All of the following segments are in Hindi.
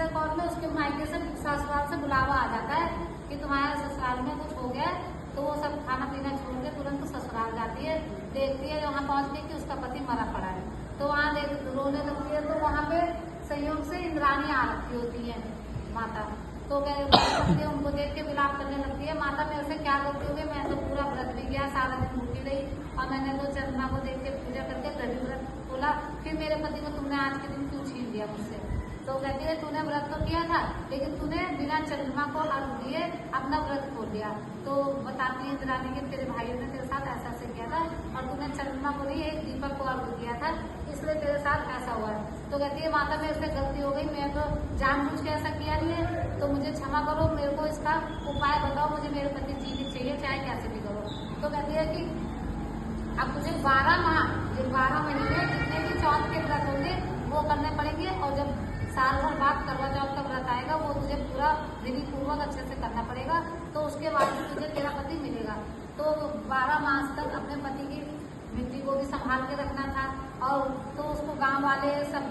तीसरे कॉल में उसके मायके से ससुराल से बुलावा आ जाता है कि तुम्हारे ससुराल में कुछ हो गया। तो वो सब खाना पीना छोड़ के तुरंत ससुराल जाती है, देखती है वहाँ पहुँच के कि उसका पति मरा पड़ा है। तो वहाँ रोने लगती है। तो वहाँ पे संयोग से इंद्राणी आ रखी होती है माता। तो कहते उनको देख के विलाप करने लगती है, माता मेरे से क्या गलती हो गई, मैं तो पूरा व्रत भी गया, सारा दिन भूखी रही और मैंने तो चंद्रमा को देख के पूजा करके तभी व्रत खोला, फिर मेरे पति को तुमने आज के दिन क्यों छीन लिया मुझसे। तो कहती है तूने व्रत तो किया था, लेकिन तूने बिना चंद्रमा को अर्घ दिए अपना व्रत खोल दिया। तो बताती है इंद्राणी के तेरे भाइयों ने तेरे साथ ऐसा ऐसे किया था और तूने चंद्रमा को नहीं एक दीपक को अर्घ दिया था, इसलिए तेरे साथ ऐसा हुआ है। तो कहती है माता मेरे से गलती हो गई, मैं तो जानबूझ के ऐसा किया नहीं है, तो मुझे क्षमा करो, मेरे को इसका उपाय बताओ, मुझे मेरे पति जीवित चाहिए चाहे कैसे भी करो। तो कहती है कि अब तुझे 12 माह, ये 12 महीने जितने भी चौथ के व्रत होंगे वो करने पड़ेंगे, और जब साल भर बाद करवा चौथ का व्रत आएगा वो तुझे पूरा विधि पूर्वक अच्छे से करना पड़ेगा, तो उसके बाद तुझे तेरा पति मिलेगा। तो 12 मास तक अपने पति की मृत्यु को भी संभाल के रखना था, और तो उसको गांव वाले सब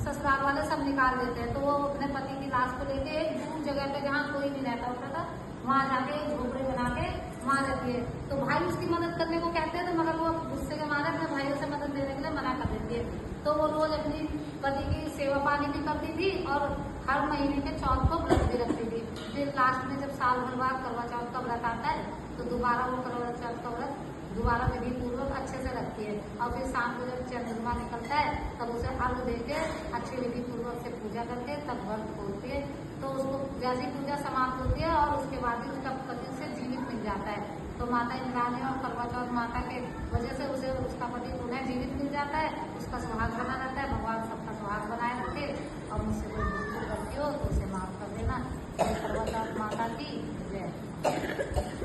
ससुराल वाले सब निकाल देते हैं। तो वो अपने पति की लाश को लेके एक दूर जगह पे जहाँ कोई नहीं रहता होता था वहां जाके झोपड़ी बना के वहां रहती है। तो भाई उसकी मदद करने को कहते हैं, तो मगर वो गुस्से के मारे अपने भाइयों से मदद लेने के लिए मना कर देती है। तो वो रोज अपनी पति की सेवा पानी भी करती थी और हर महीने के चौथ को व्रत भी रखती थी। फिर लास्ट में जब साल भर बाद करवा चौथ का व्रत आता है तो दोबारा वो करवा चौथ का व्रत दोबारा विधि पूर्वक अच्छे से रखती है, और फिर शाम को जब चंद्रमा निकलता है तब उसे अर्घ देके अच्छी विधि पूर्वक से पूजा करके तब व्रत खोलती है। तो उसको जैसी पूजा समाप्त होती है और उसके बाद ही उसका पति उसे जीवित मिल जाता है। तो माता इंद्राणी और करवा चौथ माता के वजह से उसे उसका पति पुनः जीवित मिल जाता है, उसका सुहाग बना रहता है। भगवान सबका सुहाग बनाए रखे, और मुझसे कोई गलती हो तो उसे माफ कर देना। करवा चौथ माता की जय।